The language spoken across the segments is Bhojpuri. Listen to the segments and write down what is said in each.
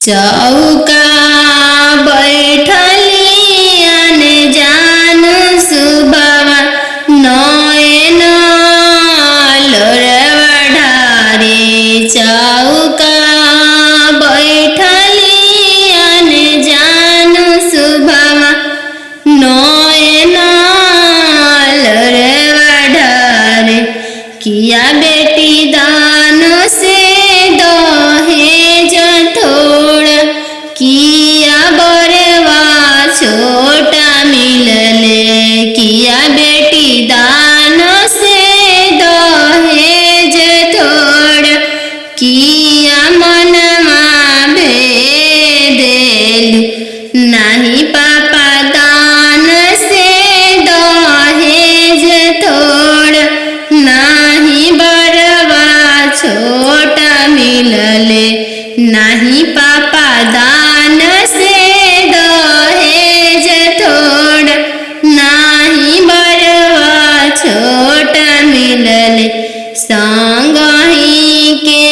चौका बैठली अने जान सुबवा नयन लोरवा ढारे। चौका बैठली अने जान सुबवा नयन लोरवा ढारे। किया बेटी दान से दहेज थोड़ा, किया बरवा छोटा मिलले। किया बेटी दान से दहेज थोड़ा, किया मनमा भेदेल। नाही पापा दान से दहेज थोड़ा, नाही बरवा छोटा मिलले। नाही पापा दान से दहेज थोड़ा, नाही बरवा छोटा मिलले। संगही के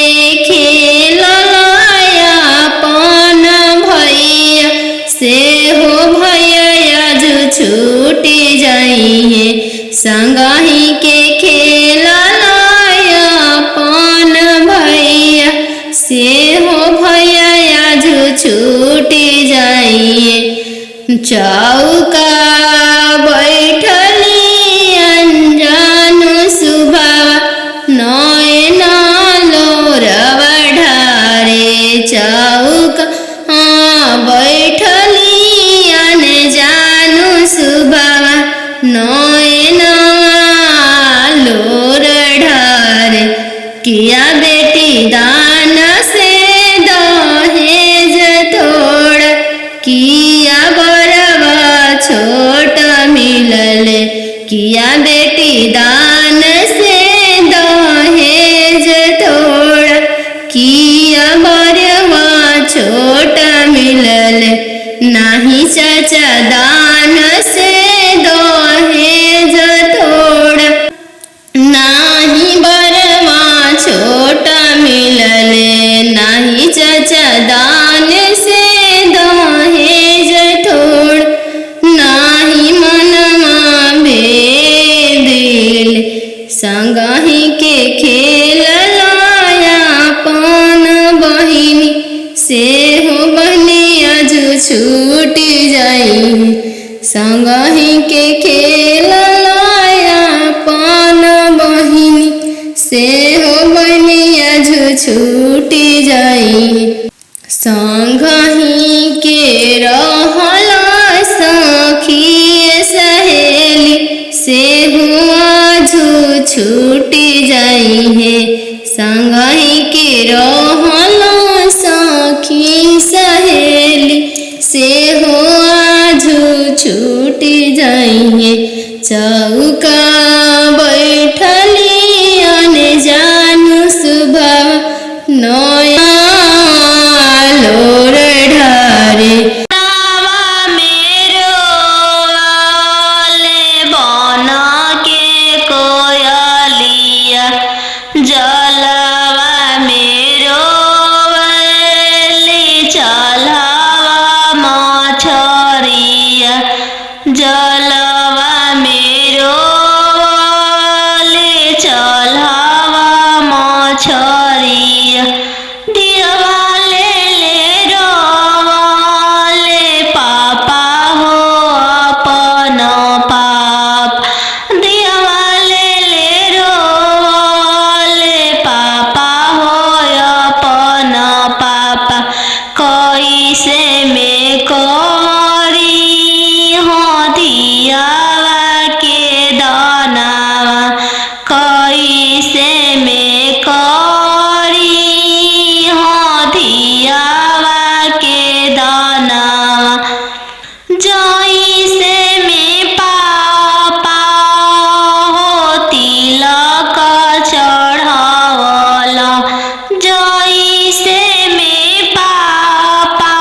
खेलया अपन भैया से हो भैया जो छूटी जाइए। संगही के खेलया अपन भैया से हो भैया जो छूटी जाइए। चौका बैठली अनजान सुबवा नयन लोरवा ढारे। चौका बैठली अनजान सुबवा नयन लोर ढारे। किया बेटी दान से दहेज थोड़ा, किया बरवा छोटा मिलले। किया बेटी दान से दहेज थोड़ा, किया बरवा छोटा मिलले। नाही चाचा दान से दहेज थोड़ा, नाही बरवा छोटा मिलले। नाही चाचा दान से दहेज थोड़ा, नाही मनमा भेदेल। संगही के खेलया अपन बहिनी से हो बहनिया जो छूटी जाई। संगही के खेलया अपन बहिनी से हो बहनिया जो छूटी जाई। संगही के रहला सखी सहेली से हुआ जो छूटी जाई है। संगही के रहला सखी सहेली से हुआ जो छूटी जाई है। चौका बैठली अने जानू सुबवा नयन लोर ढारे। जलवा मेरो चलावा मछरिया। जलवा मेरो चलावा मछरिया। दिवाले ले रोवाले पापा हो अपन पाप। दिवाले ले रोवाले पापा हो अपन पापा। कैसे में करी हो दियावा के दानावा। कैसे में करी हो दियावा के दानावा। जैसे में पापा हो तिलक चढ़ावला। जैसे में पापा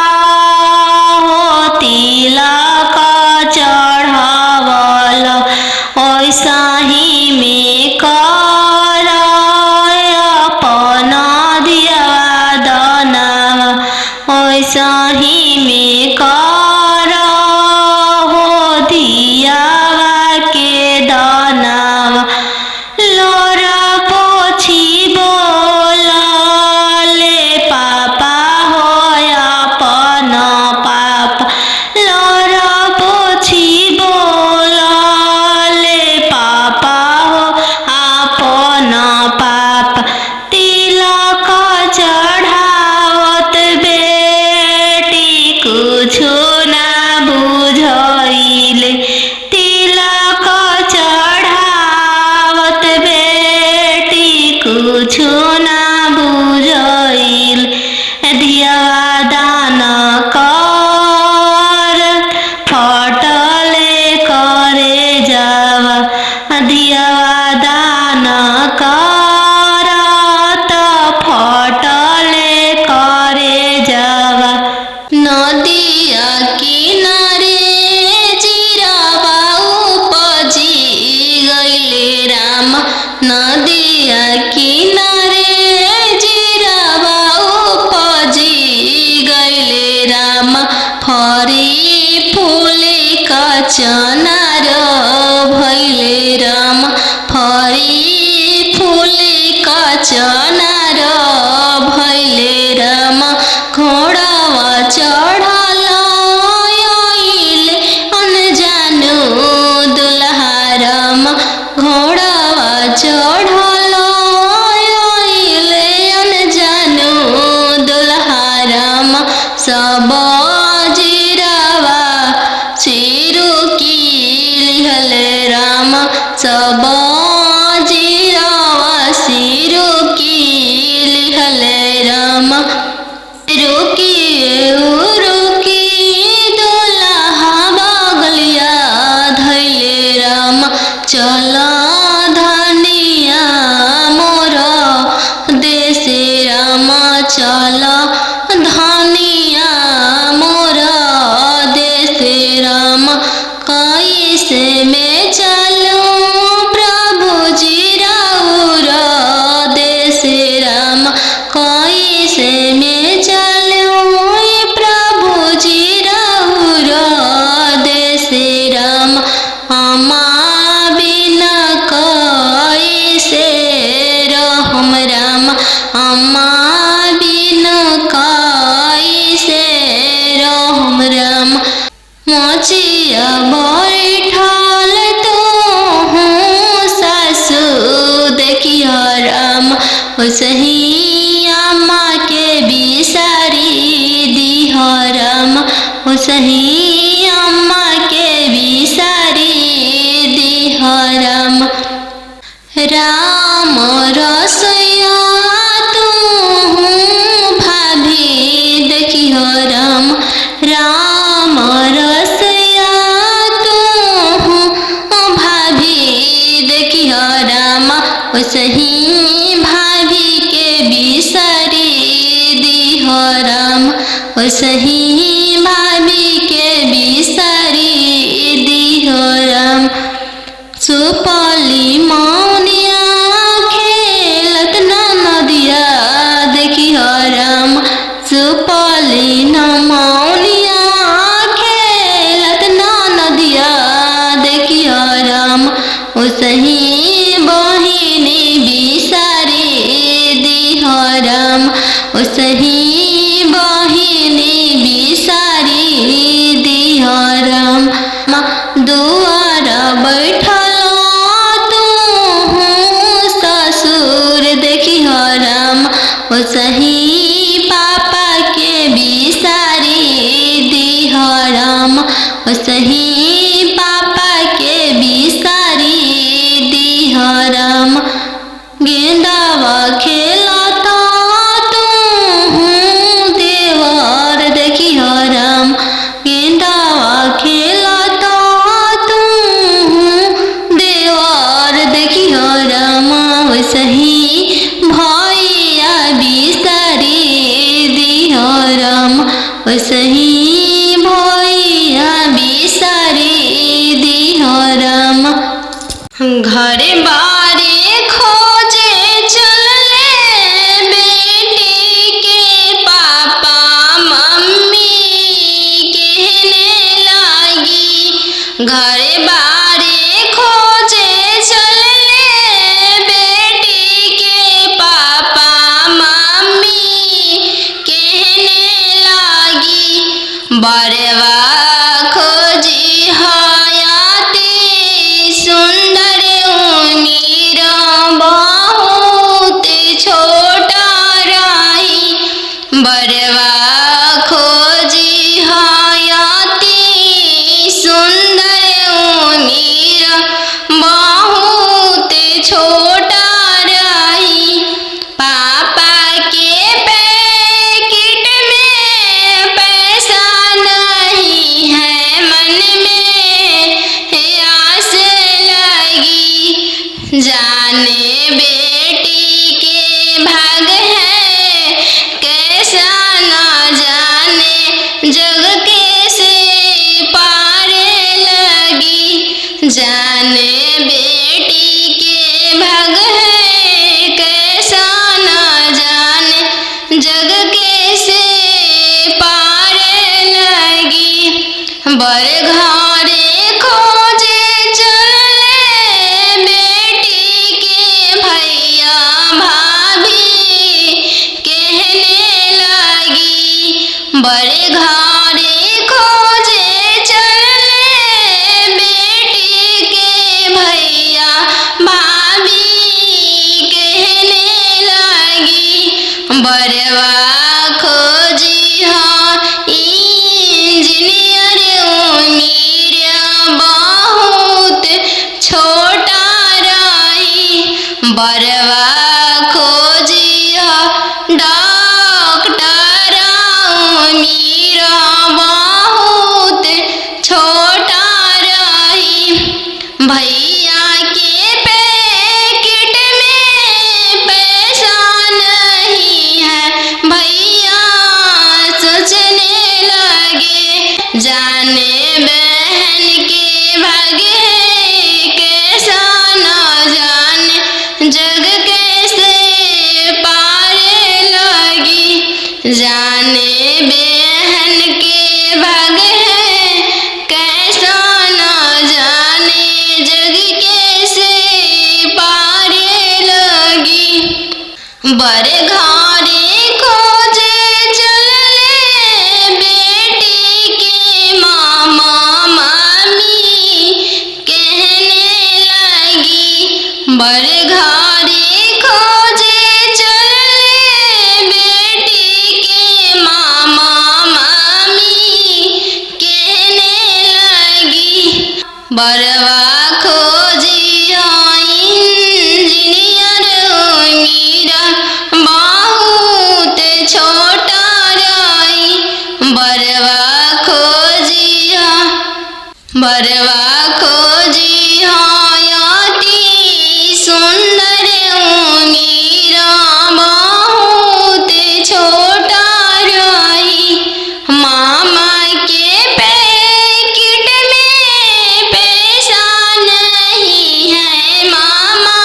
सही में कर हो दियावा के दानावा लोरा पोछी बोला ले पापा हो अपन पाप लोरा पोछी बोला ले पापा हो अपन पाप तिलक चढ़ावत बेटी कुछो ना बुझाइले तिलक चढ़ावत बेटी कुछो ना बुझाइल दियावा दान कर फटले करे जावा दियावा दान कर त फटले करे जावा नदिया किनारे जिरावा उपजी गइले राम नदिया किनारे जिरावा उपजी गइले राम फरी फूले कचनार भइले राम फरी फूले कचनार भइले राम घोड़ावा चढ़ल आइले अनजानो दुल्हा राम घोड़ावा चढ़ल आइले अनजानो दुल्हा राम सब जिरावा सिरु की लिहल राम सब जिरावा सिरु की लिहल राम रुकी दुल्हा बगलिया धैले राम चल धनिया मोर देशे राम चल धनिया मोर देशे राम कैसे में चलूं प्रभु जी राउर देशे राम कैसे में चलूं प्रभु जी राउर देशे राम अम्मा बिना कैसे रहम राम अम्मा बिना कैसे रहम राम मोचिया बैठल तो सासु देखिया राम सही अम्मा के बिसारी दिह राम सही अम्मा के बिसारी दिह राम राम रसैया तू भाभी देखिह राम राम रसैया तू भाभी देखिह राम सही भाभी के बिसारी दिह राम सही भाभी के बिसारी दिह राम सुपली मौनिया खेलत ना नदिया देखिह राम सुपली न मौनिया खेलत ना नदिया देखिह राम सही बहिनी बिसारी दिह राम सही बहिनी बिसारी दिह राम दुआर बैठल तू ससुर देखिह राम सही पापा के बिसारी दिह राम सही पापा के बिसारी दिह राम गेंदावा खेलता तू देवर देखिह राम गेंदावा खेलता तू देवर देखिह राम सही भैया बिसारी दिह राम सही भैया बिसारी दिह राम घरे बारे खोजे चलले बेटी के पापा मम्मी घरे बारे खोजे चलले बेटी के पापा मम्मी कहने लागी बरवा खोजी हयाती सुंदर उमीर बहुत छोटा रही बरवा खोजी हयाती सुंदर उमीर बहुत छोटा रही पापा के पैकेट में पैसा नहीं है मन में आस लगी जाने बेटी के भाग है कैसा न जाने जग कैसे पार लगी जाने बेटी के भाग है कैसा न जाने जग कैसे पार लगी बर घरे खोजे चले बेटी के भैया भाभी कहने लगी बड़े घरे खोजे चले बेटी के भैया भाभी कहने लगी बरवा खोजी हाँ इंजीनियर उमीर बहुत छोटा रही बरवा खोजी हाँ डॉक्टर उमीर बहुत छोटा रही भैया के पैकेट में पैसा नहीं है भैया सोचने लगे जाने बहन के भागे कैसा न जाने जग कैसे पार लगी जाने बहन के भागे कैसा न जाने जग कैसे पार लगी बड़े घरे खोजे चलले बेटी के मामा मामी कहने लगी बड़े घरे खोजे चलले बेटी के मामा मामी कहने लगी बरवा खोजी हाँ इंजीनियर उमीर बहुत छोटा रही बरवा खोजी हयाती सुंदर उमीर बहुत छोटा रही मामा के पैकेट में पैसा नहीं है मामा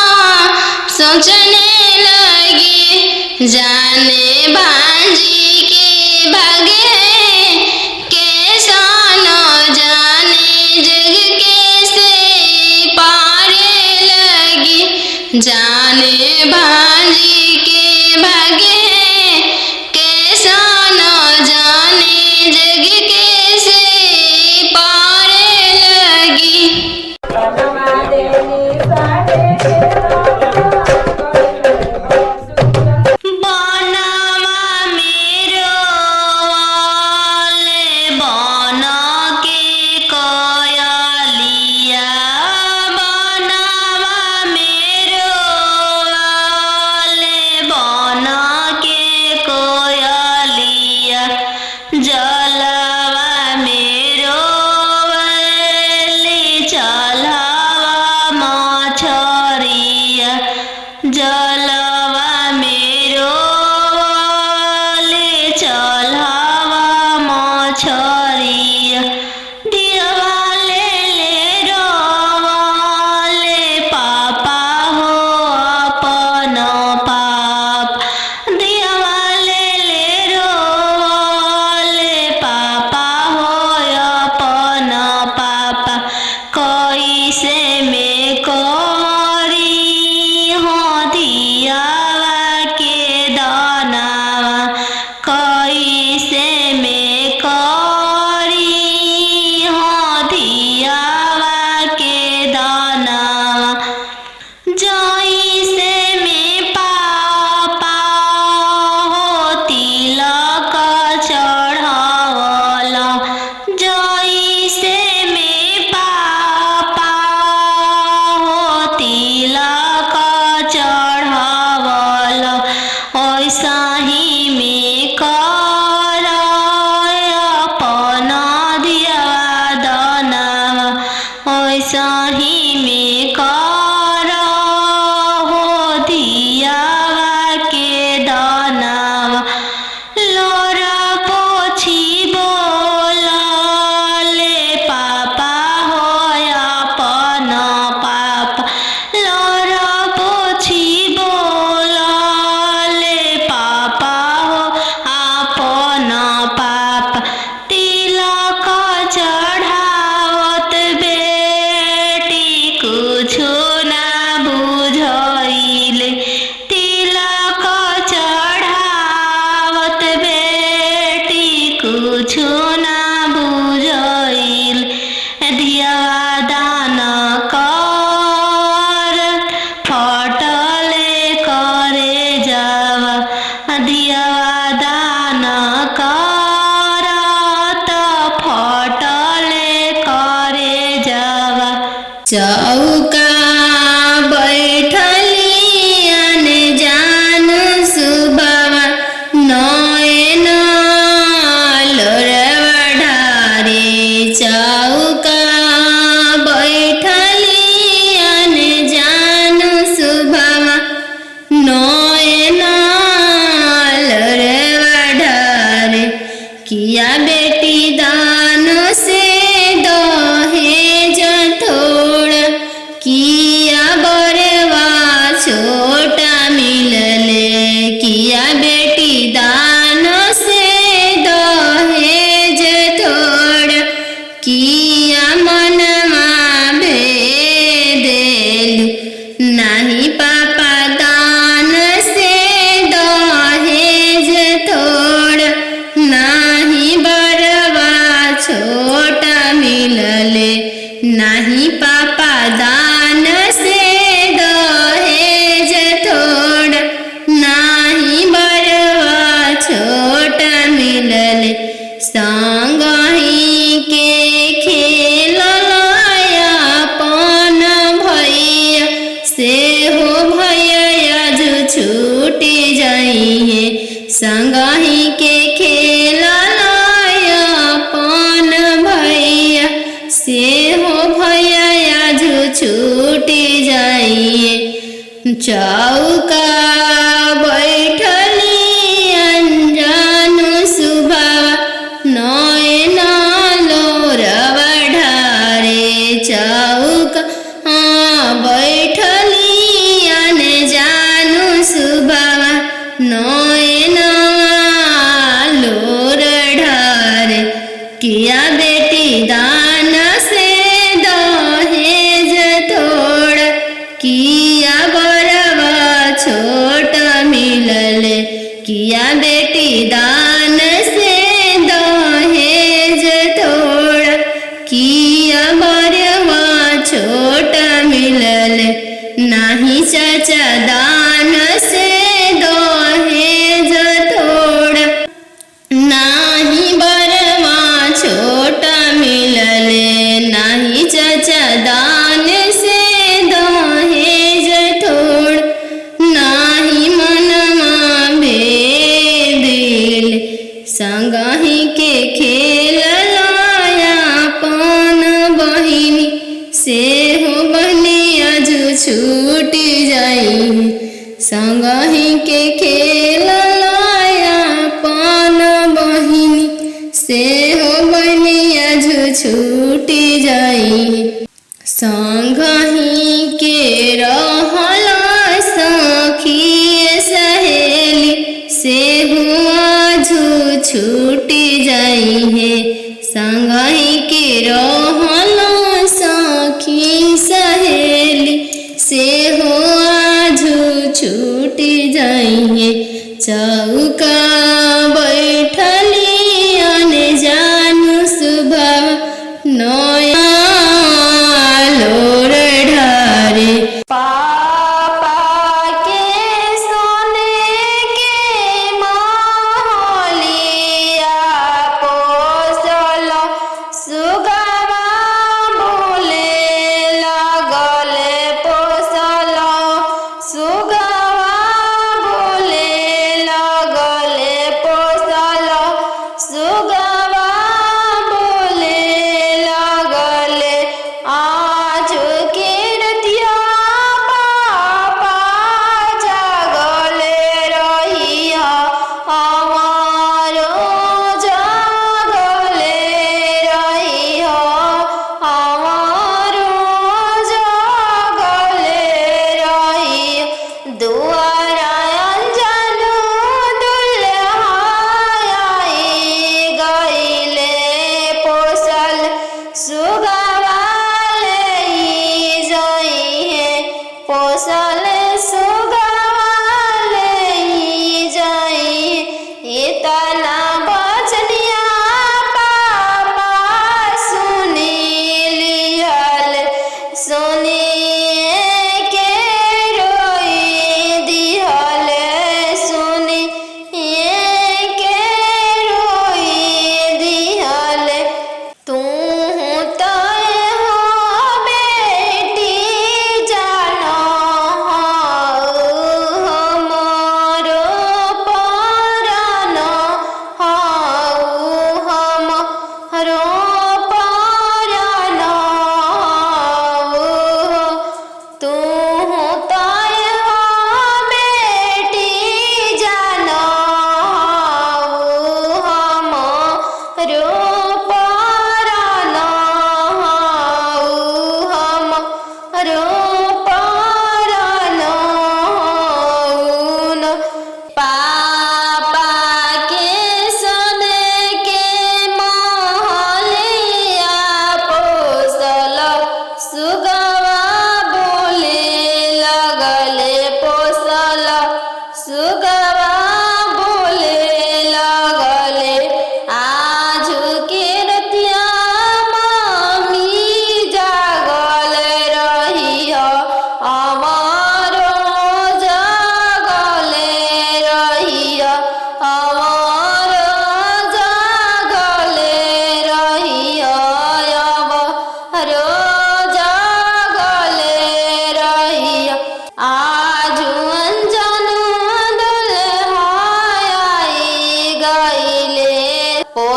सोचने लगे जाने भांजी के भागे कैसा न जाने जग कैसे पार लगी जाने भांजी के भागे कैसा न जाने जग कैसे पार लगी बनवा मेरो वाले बन के कयलिया बनवा मेरो कुछो ना बुझाइल दियावा दान कर फटले करे जावा दियावा दान कर त फटले करे जावा चौका बैठली अनजान सुबवा नयन लोरवा ढारे चौका बैठली अनजान सुबवा नयन लोरवा ढारे किया बेटी दान से दहेज थोड़ा किया बरवा छोटा मिलले किया बेटी दान से दहेज थोड़ा किया मनमा भेदेलु नहीं पापा दान से दहेज थोड़ा नहीं बरवा छोटा मिलले नहीं पापा दान से दहेज थोड़ा नहीं बरवा छोटा मिलले संगही के खेललाया पन भैया से हो भैया जो छूटी जाइए संगही के खेललाया पन भैया से हो भैया जो छूटी जाइए चौका बैठली अनजान सुबवा नयन लोरवा ढारे चौका बैठली अनजान सुबवा नयन लोर ढारे किया बेटी दान से दहेज थोड़ा किया बरवा छोटा मिलले किया बेटी दान से दहेज थोड़ा किया बरवा छोटा मिलले नहीं चाचा दान से दहेज थोड़ा नाही बरवा छोटा मिलले नाही चाचा दान से दहेज थोड़ नाही मनमा भेदिल संगही के खेललाया पन बहिनी से हो बनिया जो छूटी जाई संगही के खेललाया पन बहिनी से हो बनिया जो छूटी जाई संगही के रहला सखी सहेली से हुआ जो छूटी जाई है संगही के रहला सखी सहेली से हुआ जो छूटी जाई है चौका बैठली अनजान सुबवा नया लोर ढारे पापा के सोने के महलिया पोसल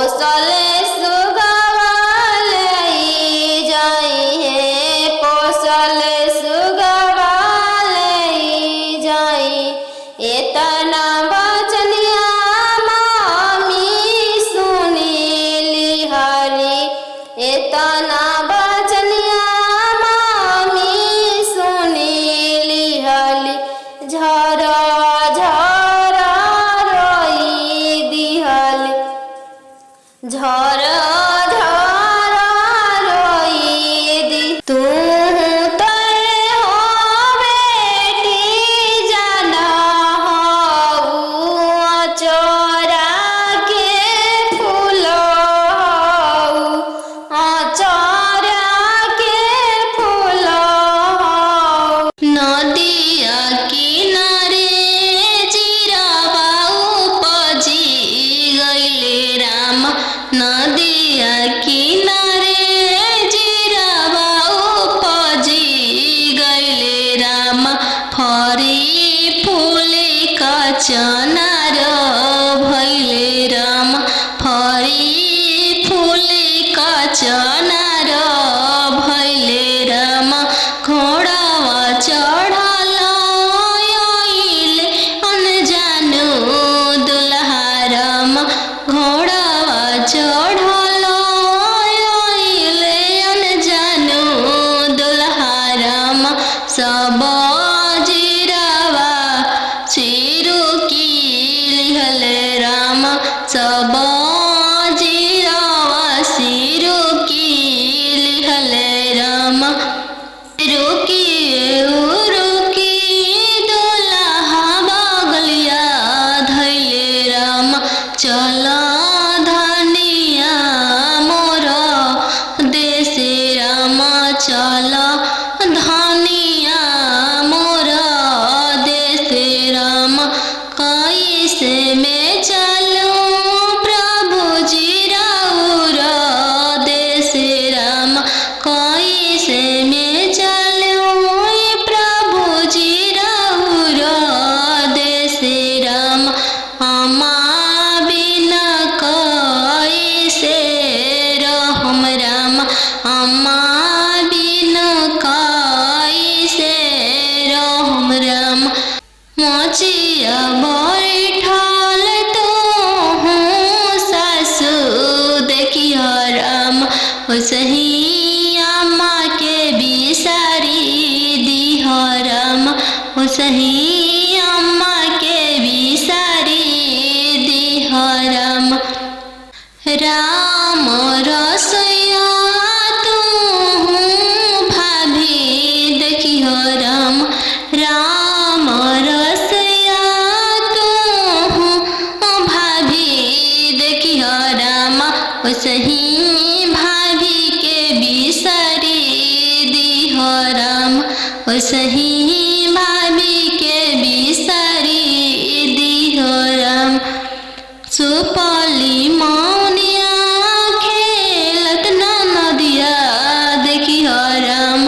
पोसले सुगवा लई जाई है, पोसले सुगवा लई जाई। एतना बचनिया मामी सुनीली हरी, एतना बचनिया मामी सुनीली हली। झरा झरा रोई दिहली, झरा झरा रोई दी। तू तय हो बेटी जाना हऊ, चोरा के फूल हऊ, चोरा के फूल हऊ। नदिया किनारे जीरावा उपजी गइले राम, नदिया किनारे जीरावा उपजी गइले राम। फरी फूले का चनार भइले राम, फरी फूले का चनार भइले राम। घोड़ावा चढ़ल आइले अनजानु दुल्हा राम, घोड़ावा चढ़ल आइले अनजानु दुल्हा राम। सब जीरावा चिरुकी लिहले राम, सब जीरावा सिरुकी लिहले राम। रुकी रुकी दुल्हा बगलिया धैले राम, चल धनिया मोर देशे राम, चल धनिया मोर देशे राम। कैसे में चलूं प्रभु जी राउर देशे राम, कैसे में चलूं प्रभु जी राउर देशे राम। अम्मा बिना कैसे रहम राम, अम्मा बिना कैसे रहम राम। मोचिया बैठल तू सासु देखिय राम, ओसही अम्मा के बिसारी दिह राम, ओसही अम्मा के बिसारी दिह राम। राम रसोइया तू भाभी देखिह राम, राम रसोइया तू भाभी देखिह राम, ओसही भाभी के बिसारी दिह राम, ओसही भाभी के बिसारी दिह राम। सुपली मौनिया खेलत नदिया देखिह राम,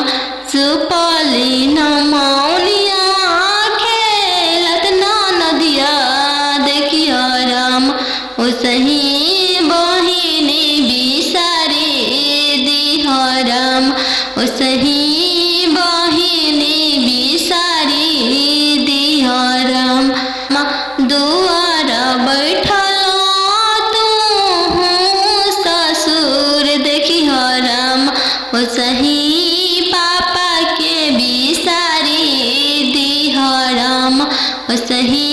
सुपली मौनिया खेलत नदिया देखिह राम। ओसही बहिनी बिसारी दिह राम, ओसही बहिनी बिसारी दिह राम। दुआर बैठल तू ससुर देखिह राम, ओसही पापा के बिसारी दिह राम, ओसही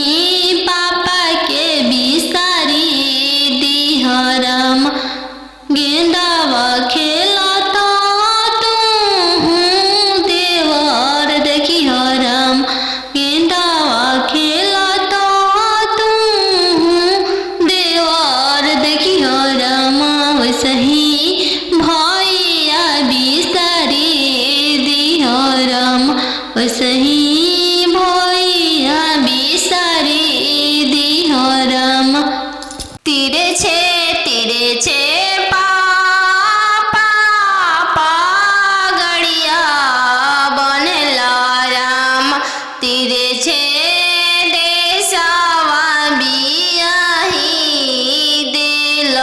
पापा के बिसारी दिह राम। गेंदावा खेलता तू देवर देखिह राम, गेंदावा खेलता तू देवर देखिह राम, ओसही भैया बिसारी दिह राम, ओसही भैया बिसारी दिह राम। तीरे छे पापा पागड़िया बनेला राम, तीरे छे देशवा बियाही दिल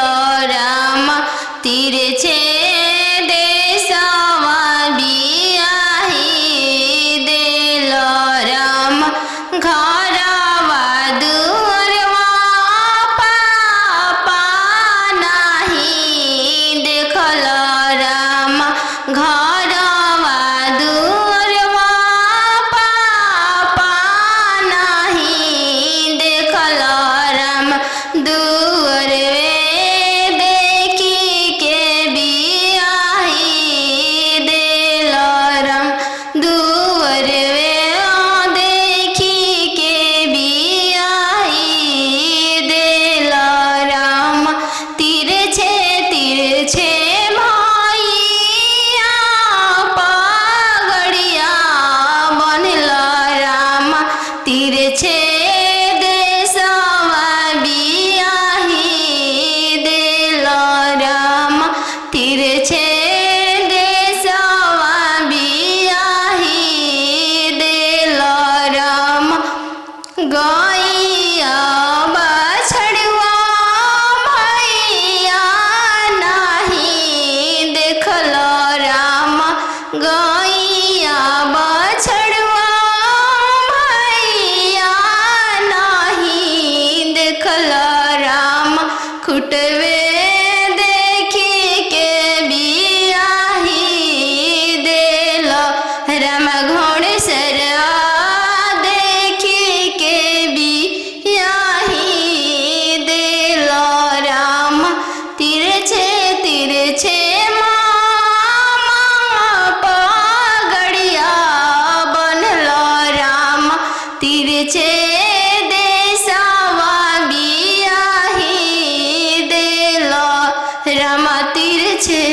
राम तिरछे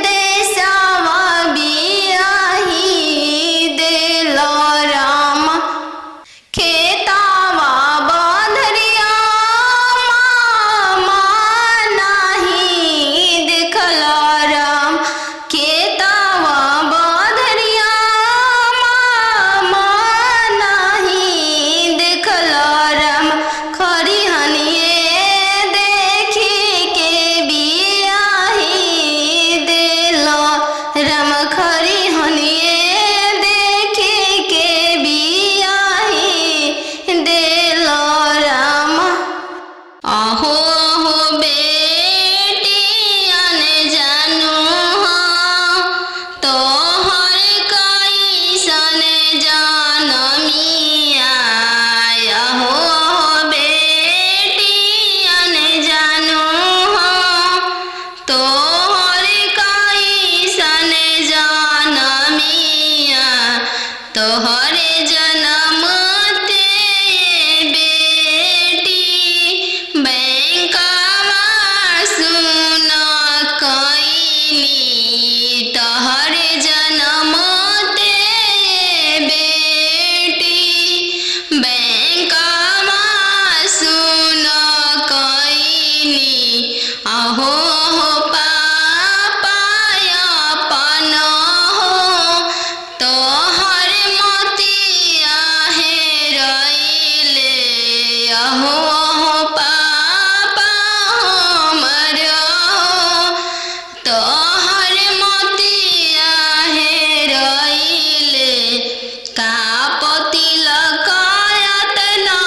देशवा बियाही देलो राम खेतावा बधरिया मामा नाही देखलो राम खेतावा बधरिया मामा नाही देखलो राम खरिहनिए देखी के बियाही देलो राम खरिहनिए देखी के बियाही देलो राम अहो हो बेटियन जानू हाँ तोहर कैसन जनमिया अहो हो बेटियन जानू हाँ तोहर कैसन जनमिया तोहरे जनम ते बेटी बैंकवा सुन कईनी तोहरे जनम ते बेटी बैंकवा सुन कईनी अहो हो पापा अपन हो तोहर मोतिया हेरैले अहो हो पापा हमर हो तोहर मोतिया हेरैले का तिलकायत ना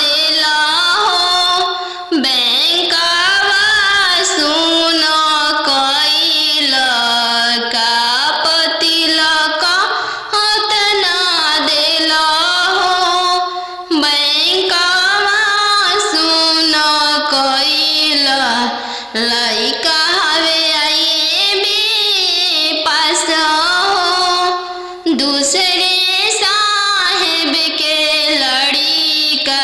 देला हो बैंकवा सुन कइल का तिलकायत ना देला हो बैंकवा सुन कइल लइका हवे आईबी पास हो दूसरे साहेब के लड़िका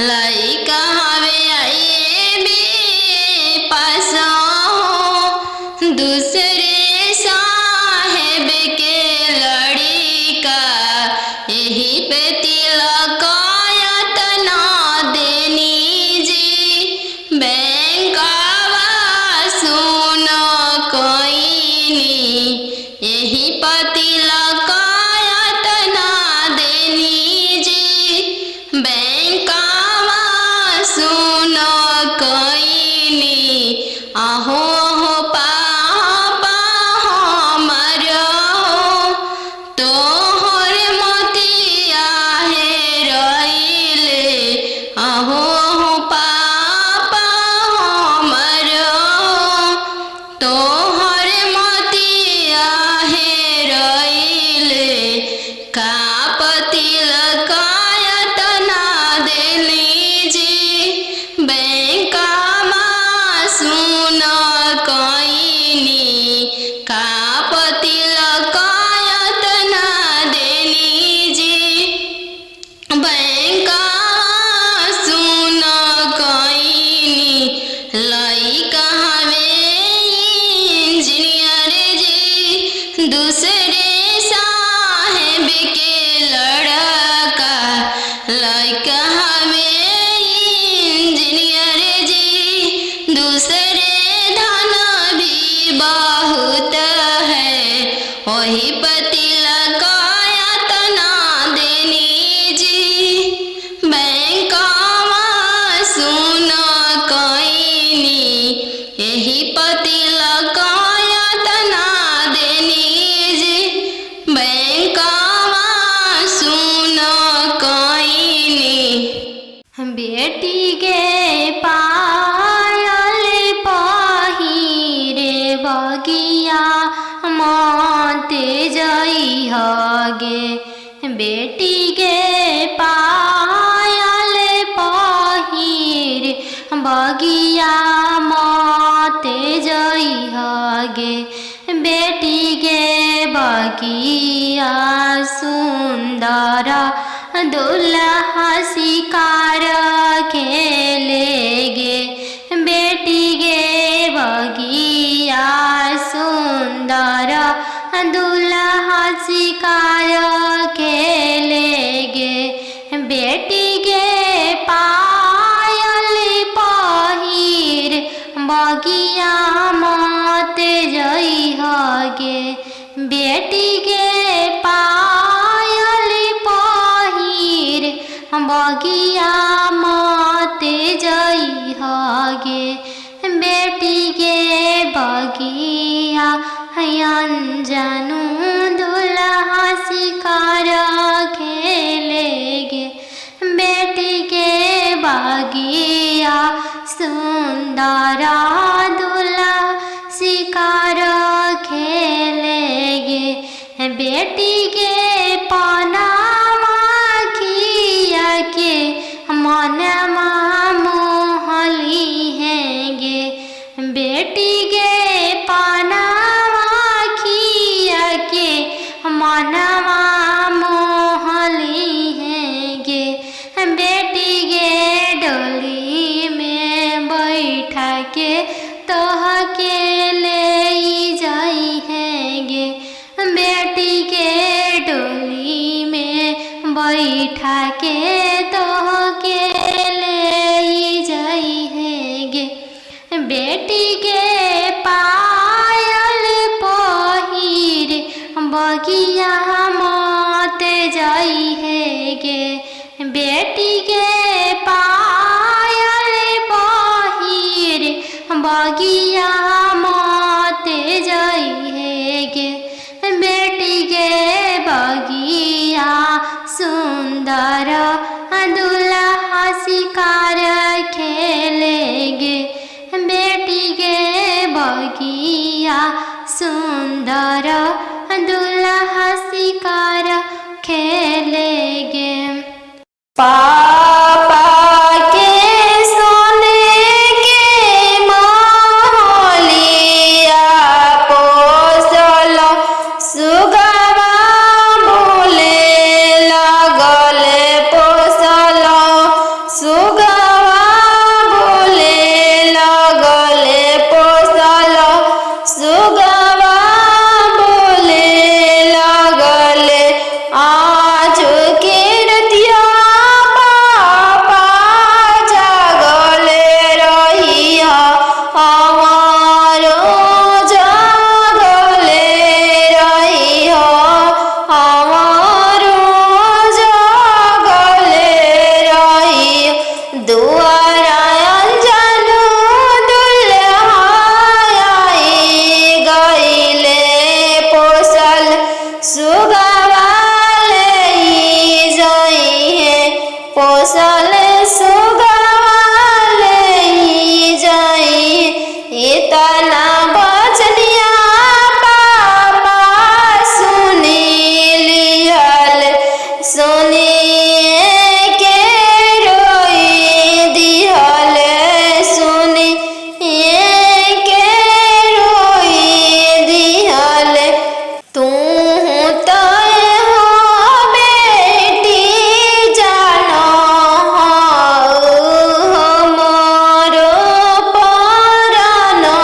लइका हवे आईबी पास हो दूसरे साहेब के लड़िका यही पे तिलकायत ना देनी जी बैंकवा सुन कईनी यही पर तिलकायत ना देनी जी बैंकवा सुन कईनी अहो हो पापा हमर हो तोहर मोतिया हेरैले अहो हो पापा हमर हो तोहर मोतिया हेरैले का तिलकायत ना देली जी बैंकवा सुन कईनी का तिलकायत ना देली जी बैंकवा सुन कईनी लइका हवे इंजीनियर जी दूसरे साहेब के लड़का लइका हवे इंजीनियर जी दूसरे धन भी बहुत है वही पर तिलकायत ना देनी जी बैंकवा सुन कईनी यही पर तिलकायत ना देनी जी बैंकवा सुन कईनी बेटी के पायल पहिरे बगिया मते जइहगे बेटी के पायल पहिरे बगिया मते जइहगे बेटी के बगिया सुंदर दुल्हा शिकार खेलेगे बेटी गे शिकार खेले गे बेटी गे पायल पहिर बगिया मत जइह गे बेटी गे पायल पहिर बगिया मत जइह गे बेटी गे बगिया अनजानु दुल्हा शिकार खेले गे बेटी के बगिया सुंदर दुल्हा शिकार खेले गे बेटी के पनामा खिया के मनमा मोहली है गे बेटी गे पनामा खिया के मनवा मोहली है गे बेटी गे डोली में बैठा के तोह के ले जाई है गे बेटी के डोली में बैठा के तोह के ले जाई है गे बेटी के पायल पहिर बगिया मत जाई है गे बेटी के पायल पहिर बगिया मत जाई है गे बेटी के बगिया सुंदर दुल्हा शिकार खेले गे बेटी के बगिया सुंदर दुल्हा शिकार खेले गे पापा के सोने के महलिया पोसल सुगवा बोले लगल पोसल सुगवा बोले लगल पोसल सुगवा बोले लगल आज के रतिया पापा जागले रहिया हमारो जागले रहिया हमारो जागले रहिया दुआरा अनजानु दुल्हा आई गइले पोसल सुगवा ले जाई है पोसल सुगवा ले जाई इतना बचनिया पापा सुनी लिहल सुनिए के रोई दिहल सुनिए के रोई दिहल तू तो हो बेटी जानो हमारो परानो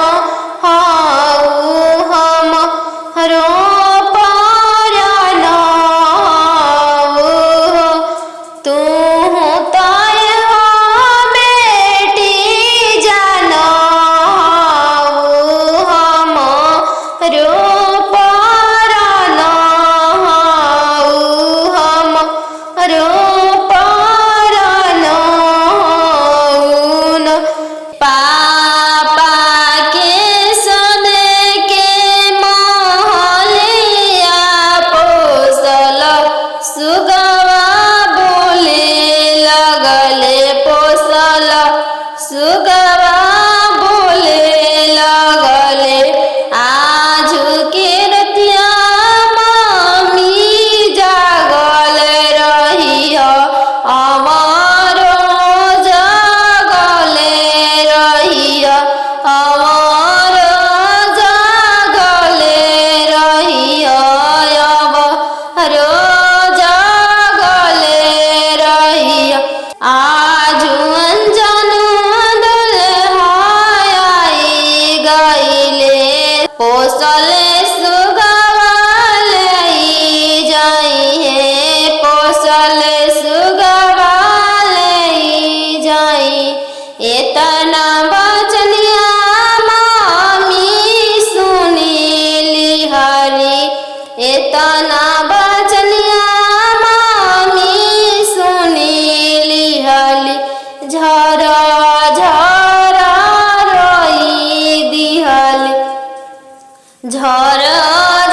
झर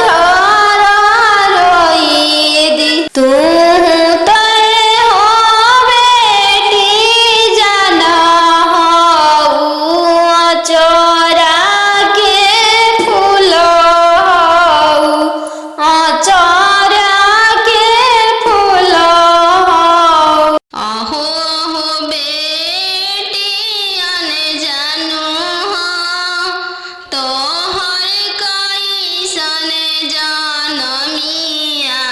झर रोई दी तू तय हो बेटी जाना हऊ चोरा के फूल चोरा के फूल अहो हो बेटियन जानू तोहर कैसन जनमिया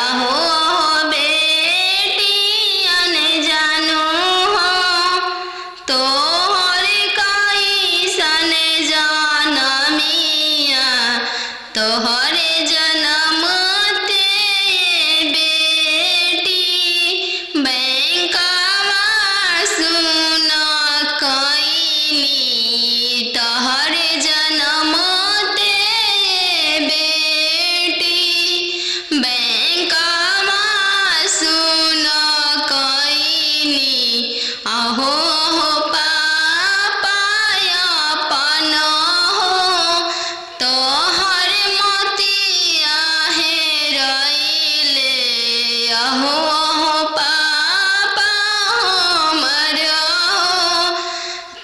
अहो बेटियन जानू तोहर कैसन जनमिया तोहरे जनम ते बेटी बैंकवा सुन कैनी तोहरे जनम ते बेटी बैंकवा सुन कैनी अहो पापा अपन हो तोहर मोतिया हेरैले अहो पापा हमर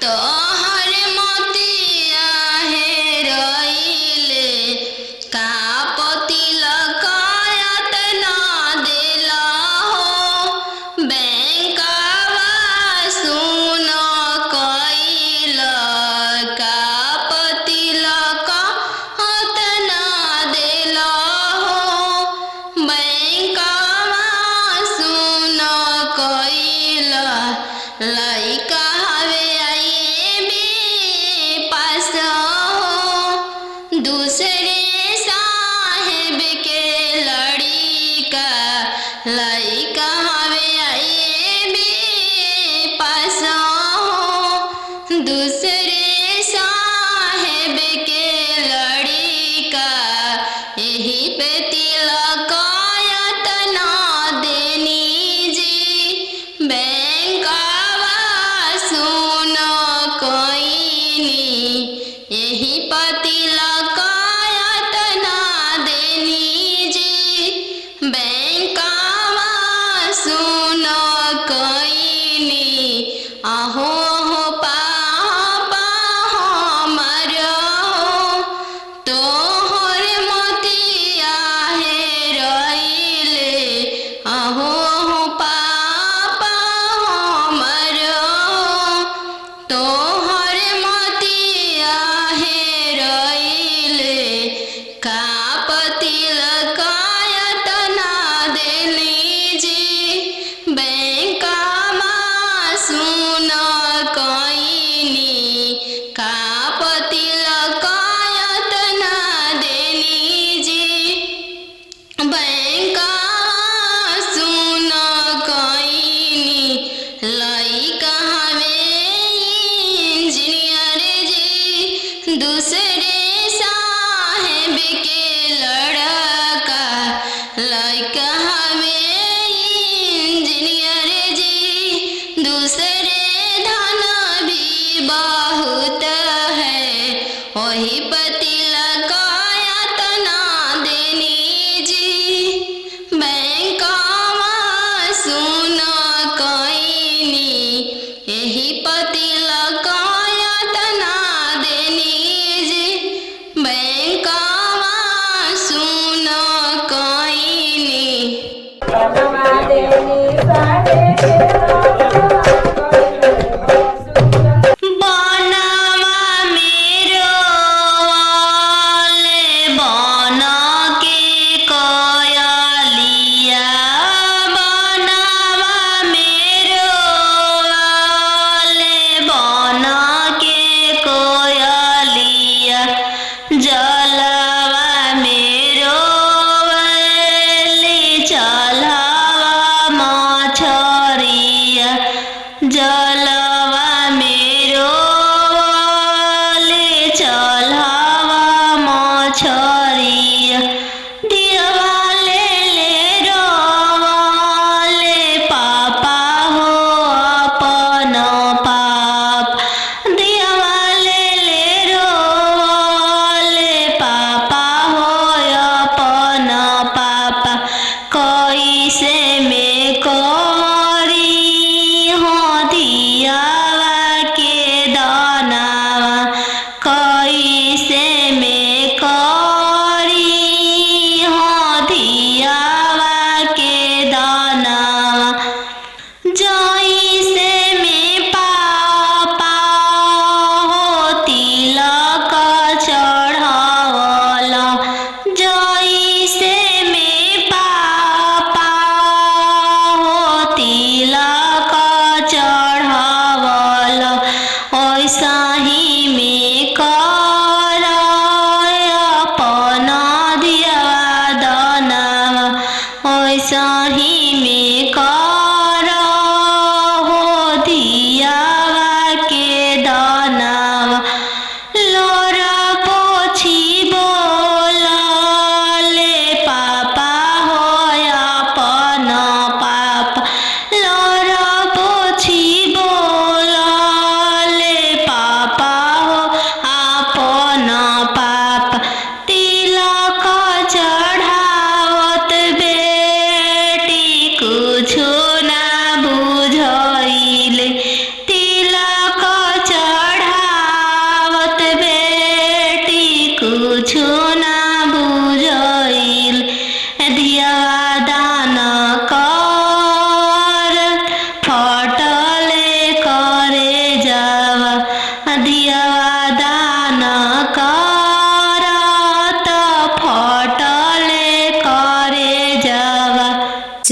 तोहर मोतिया हेरैले कापति लकायत ना देला हो बैंकवा सुन कैल कापति लकायत ना देला हो बैंकवा सुन कैल लइका हवे आईबी पास हो दूसरे साहेब के लड़िका लइका हवे आईबी पास हो दूसरे साहेब के लड़िका यही पे तिलकायत ना देनी जी बैंकवा सुन कैनी यही पति लकायत ना देनी जी बैंकवा सुन कैनी अहो पापा हमर तोहर मोतिया हेरैले अहो पापा हमर तोहर मोतिया हेरैले कापति लकायत ना देली जी बैंकवा सुन कैनी कापति लकायत ना देली जी बैंकवा सुन कैनी लइका हवे इंजीनियर जी दूसरे साहेब के लड़का लइका हवे इंजीनियर जी दूसरे धन भी बहुत है वही पति लकायत ना देनी जी बैंकवा सुन कैनी यही पति लकायत ना देनी जी बैंकवा सुन कैनी बनवा मेरो वाले बना के कयलिया बनवा मेरो वाले बना के कयलिया जलवा मेरो वाले चलवा मछरी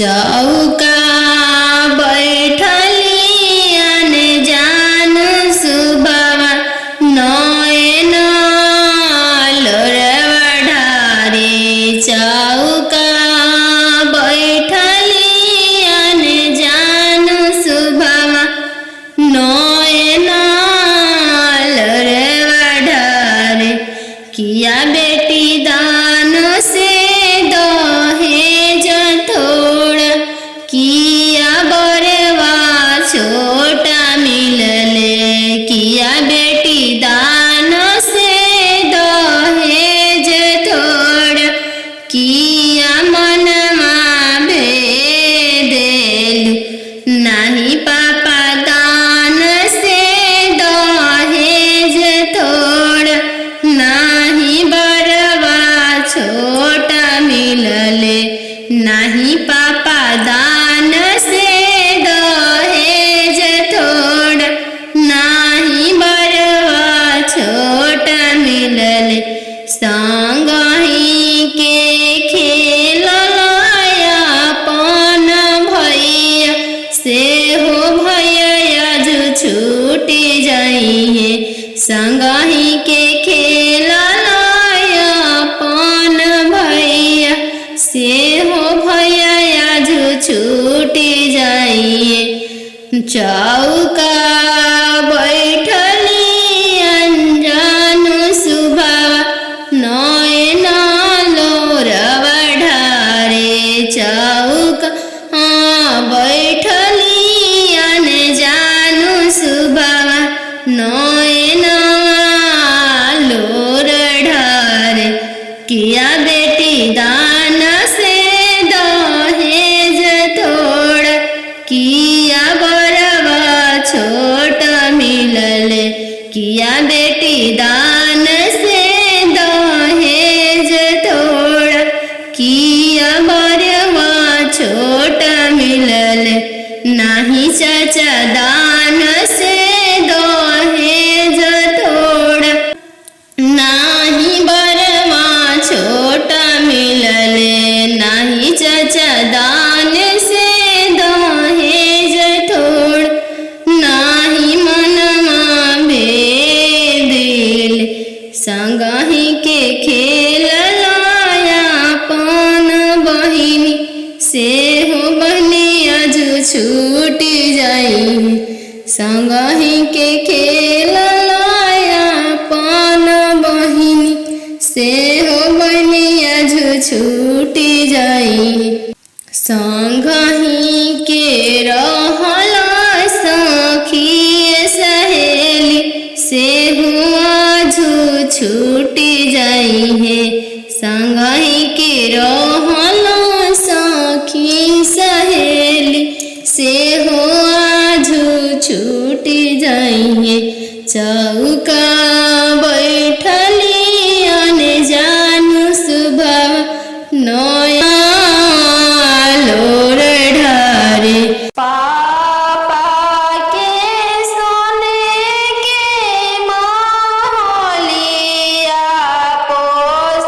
चौका बैठली अनजान सुबवा नयन लोरवा ढारे चौका बैठली अनजान सुबवा नयन लोरवा ढारे किया बेटी दान से दहेज थोड़ा किया बरवा छोटा मिलले किया बेटी दान से दहेज थोड़ा किया मनमा भेदेलु नहीं पापा दान से दहेज थोड़ा नहीं बरवा छोटा मिलले नहीं पापा दान से दहेज थोड़ा नहीं बरवा छोटा मिलले संगही के खेललाया पन भैया से हो भैया जो छूटी जाइए संगही के खेललाया पन भैया से हो भैया जो छूटी जाइए चौका बैठली अनजान सुबवा नयन लोरवा ढारे चौका बैठली अनजान सुबवा नयन लोर ढारे किया बेटी दान से दहेज थोड़ा किया बरवा छोटा मिलले किया बेटी दान से दहेज थोड़ा किया बरवा छोटा मिलले नहीं चाचा दान से दहेज थोड़ा नहीं बरवा छोटा मिलले नहीं चाचा दान से दहेज थोड़ा नहीं मनमा भेदिल संगही के खेललाया पन बहिनी से हो बनिया जो छूटी जाई संगही के खेललाया पन बहिनी से हो बनिया जो छूटी जाई संगही के रहला सखी सहेली से हुआ जो छूटी जाई है संगही के रहला सखी सहेली से हुआ जो छूटी जाई है चौका बैठली अनजान सुबवा नया लोर ढारे पापा के सोने के महलिया पोस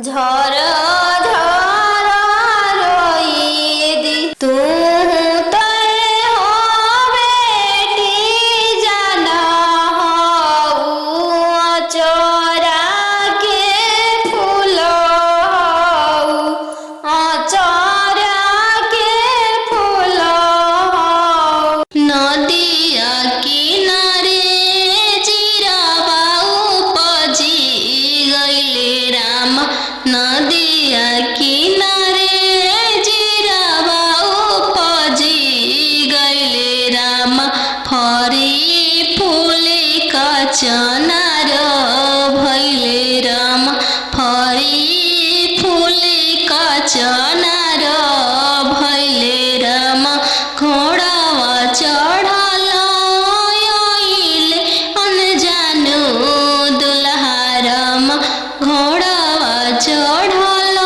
झर झर रोई दी तू तय हो बेटी जाना हो चोरा के फूल चोरा के फूल नदिया किनारे जिरावा उपजी गइले राम नदिया किनारे जिरावा उपजी गइले राम फरी फूले का चनार भइले राम फरी फूले का चनार भइले राम घोड़ावा चढ़ल आइले अनजानो दुल्हा राम घोड़ावा चढ़ल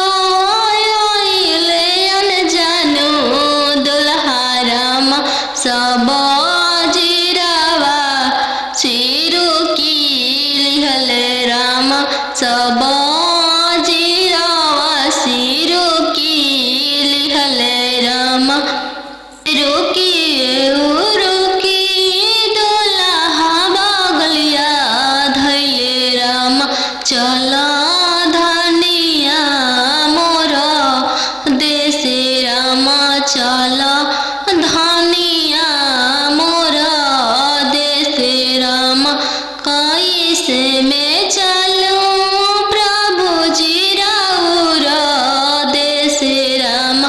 आइले अनजानो दुल्हा राम सब जिरावा सिरु की लिहले राम सब जिरावा सिरु की लिहले राम रुकी रुकी दुल्हा बगलिया धैले राम चल धनिया मोर देशे राम चल धनिया मोर देशे राम कैसे में चलूं प्रभु जी राउर देशे राम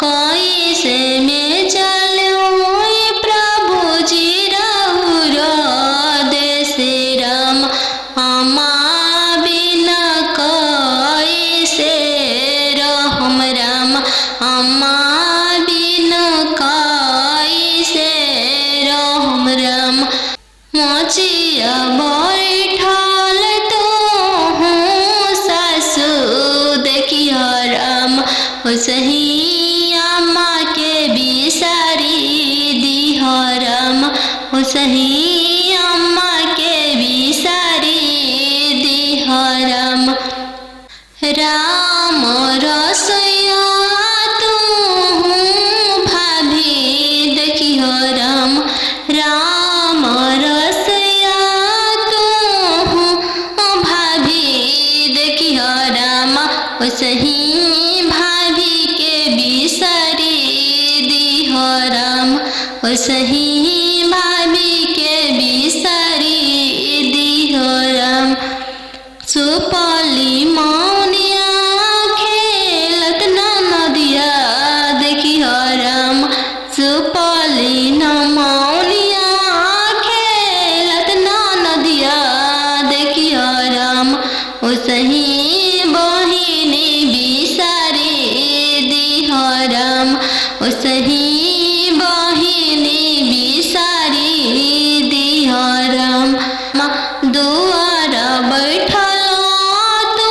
कैसे में चलूं प्रभु जी राउर देशे राम अम्मा बिना कैसे रहम राम अम्मा बिना कैसे रहम राम मोचिया बैठल तो हूँ सासु देखिया राम ओसही अम्मा के बिसारी दिह राम ओसही अम्मा के बिसारी दिह राम राम रसोइया तू भाभी देखिह राम राम रसोइया तू भाभी देखिह राम ओसही भाभी के बिसारी दिह राम ओसही भाभी के बिसारी दिह राम सुपली मौनिया खेलत ना नदिया देखिह राम सुपली न मौनिया खेलत ना नदिया देखिह राम ओसही बहिनी बिसारी दिह राम ओसही बहिनी बिसारी दिह राम दुआर बैठल तू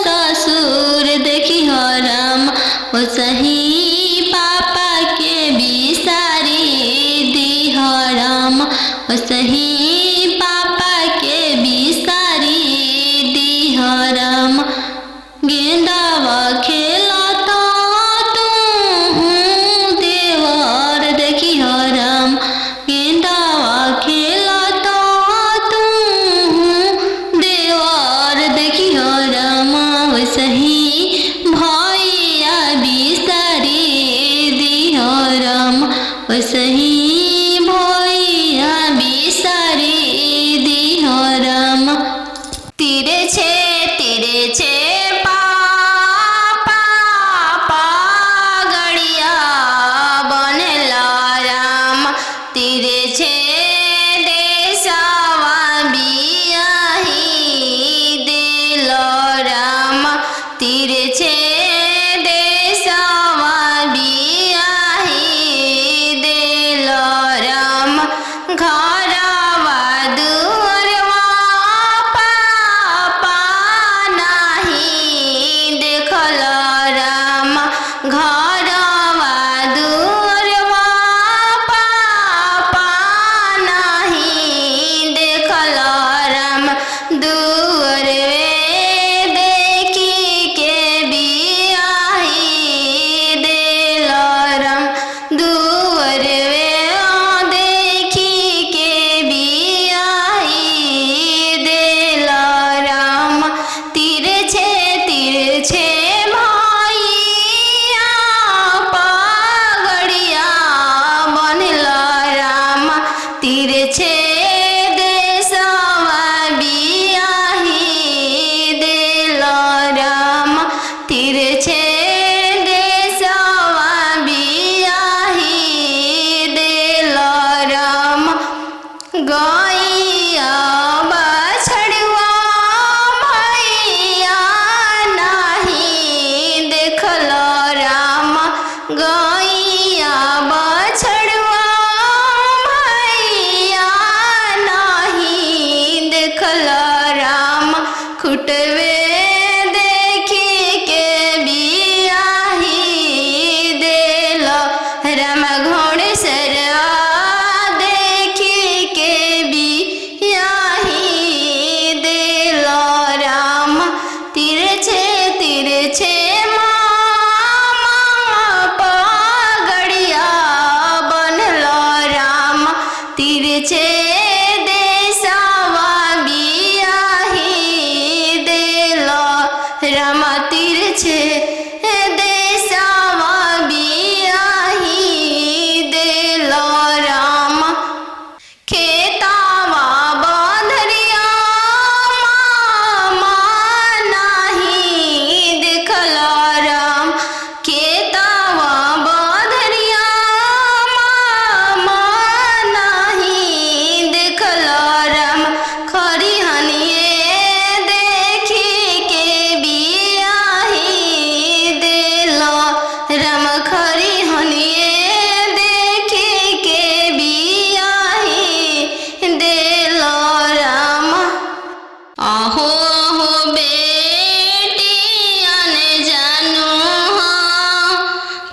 ससुर देखिह राम ओसही पापा के बिसारी दिह राम ओसही पापा के बिसारी दिह राम गेंदावा खेलता तू देवर देखिह राम गेंदावा खेलता तू देवर देखिह राम ओसही भैया बिसारी दिह राम ओसही भैया बिसारी दिह राम तीरे छे पापा गड़िया बनेला राम तीरे छे देशवा बियाही दिल राम तीरे छे देशवा बियाही दिल राम घरवा दुअरवा पापा नाही देखल राम घरवा दुअरवा पापा नाही देखल राम दुअरवे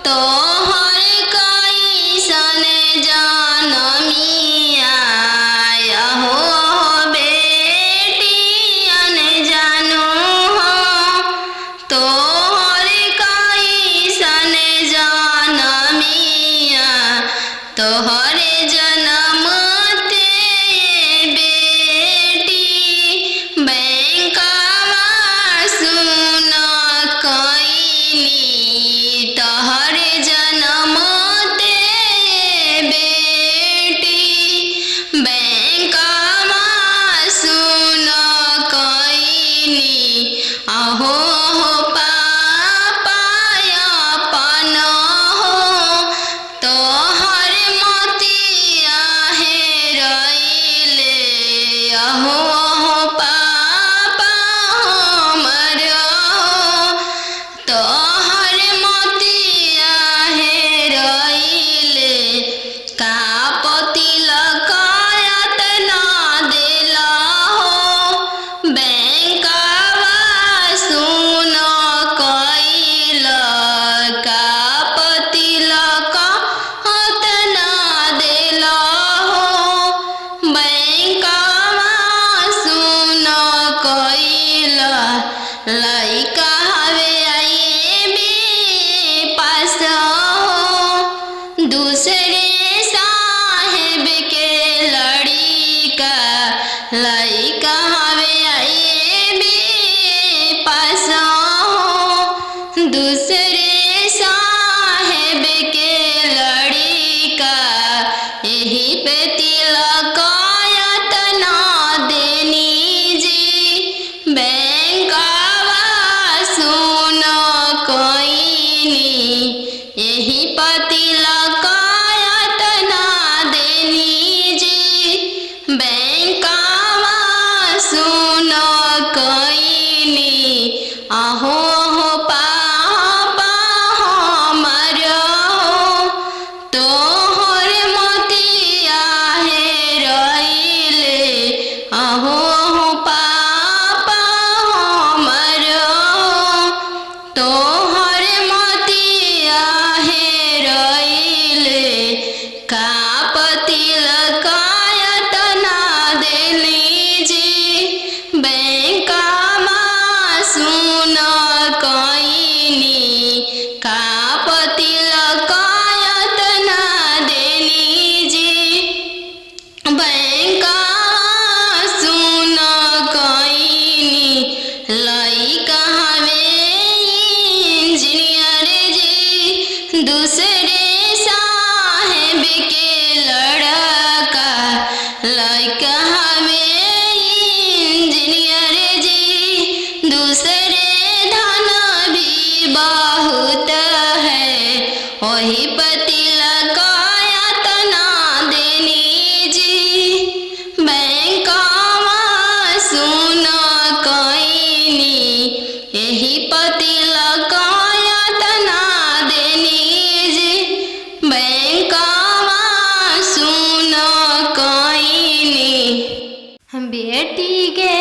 तोहर कैसन जनमिया हो बेटियन जानू हो तोहर कैसन जनमिया तोहर जनम ते बेटी बैंकवा सुन कैनी तोहर जनम ते बेटी बैंकवा सुन कैनी अहो पापा अपन हो तोहर मोतिया हेरैले अहो पापा हमर हो तोहर मोतिया हेरैले का तिलकायत ना देला हो बैंकवा सुन कैल का तिलकायत ना देला हो बैंकवा सुन कैल लइका हवे आईबी पास हो दूसरे साहेब के लड़िका लइका हवे आईबी पास हो दूसरे साहेब के लड़िका यही पे तिलकायत ना देनी जी बैंकवा सुन कैनी यही पर तिलकायत ना देनी जी बैंकवा सुन कैनी अहो पापा हमर हो तोहर मोतिया हेरैले अहो पापा हमर हो तोहर मोतिया हेरैले का तिलकायत ना देली जी बैंकवा सुन कैनी का तिलकायत ना देली जी बैंकवा सुन कैनी लइका हवे इंजीनियर जी दूसरे साहेब के लड़का लइका हवे इंजीनियर जी दूसरे धन भी बहुत है वही पर तिलकायत ना देनी जी बैंकवा सुन कैनी यही पर तिलकायत ना देनी जी बैंकवा सुन कैनी बेटी गे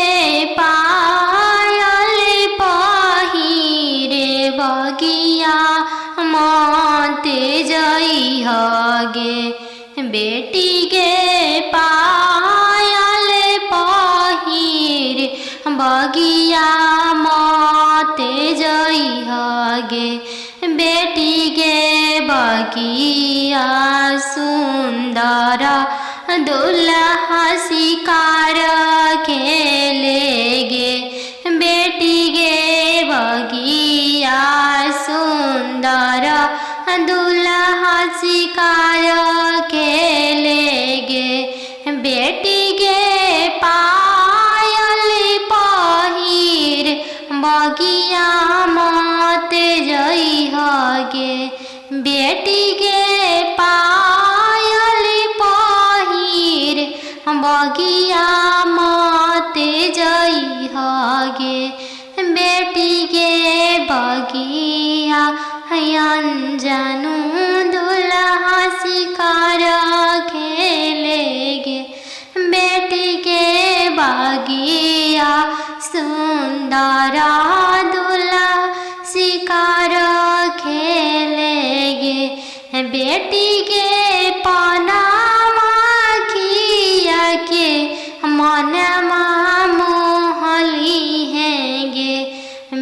पायल पहिरे बगिया मते जइह गे बेटी गे पायल पहिरे बगिया मते जइह गे बेटी गे बगिया सुंदर दुल्हा शिकार खेले गे बेटी गे बगिया सुंदर दुल्हा शिकार खेले गे बेटी गे पायल पहिर बगिया मते जइह गे बेटी गे पायल पहिर बगिया मते जइह गे बेटी गे बगिया अनजानु दुल्हा शिकार खेले गे बेटी गे बगिया सुंदर दुल्हा शिकार खेले गे।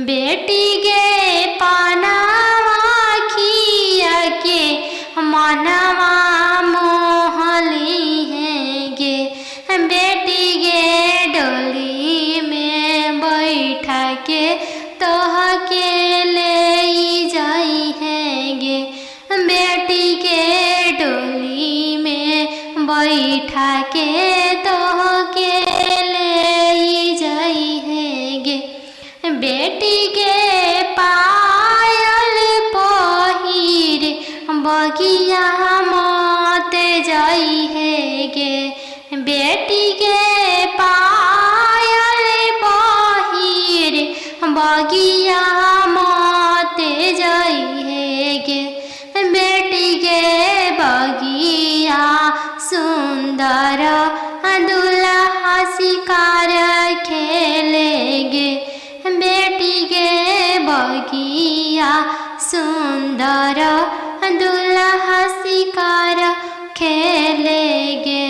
बेटी गे पानावा खिया के मनवा मोहली है गे, बेटी गे डोली में बैठा के तोह के ले जाई है गे, बेटी के डोली में बैठा के तोह के ले जाई है गे, बेटी के पायल पहिर बगिया मत जाई है गे, बेटी के पायल पहिर बगिया मत जाई है गे, बेटी के बगिया सुंदर दुल्हा शिकार खेलेगे, बेटी के बगिया सुंदर दुल्हा शिकार खेलेगे।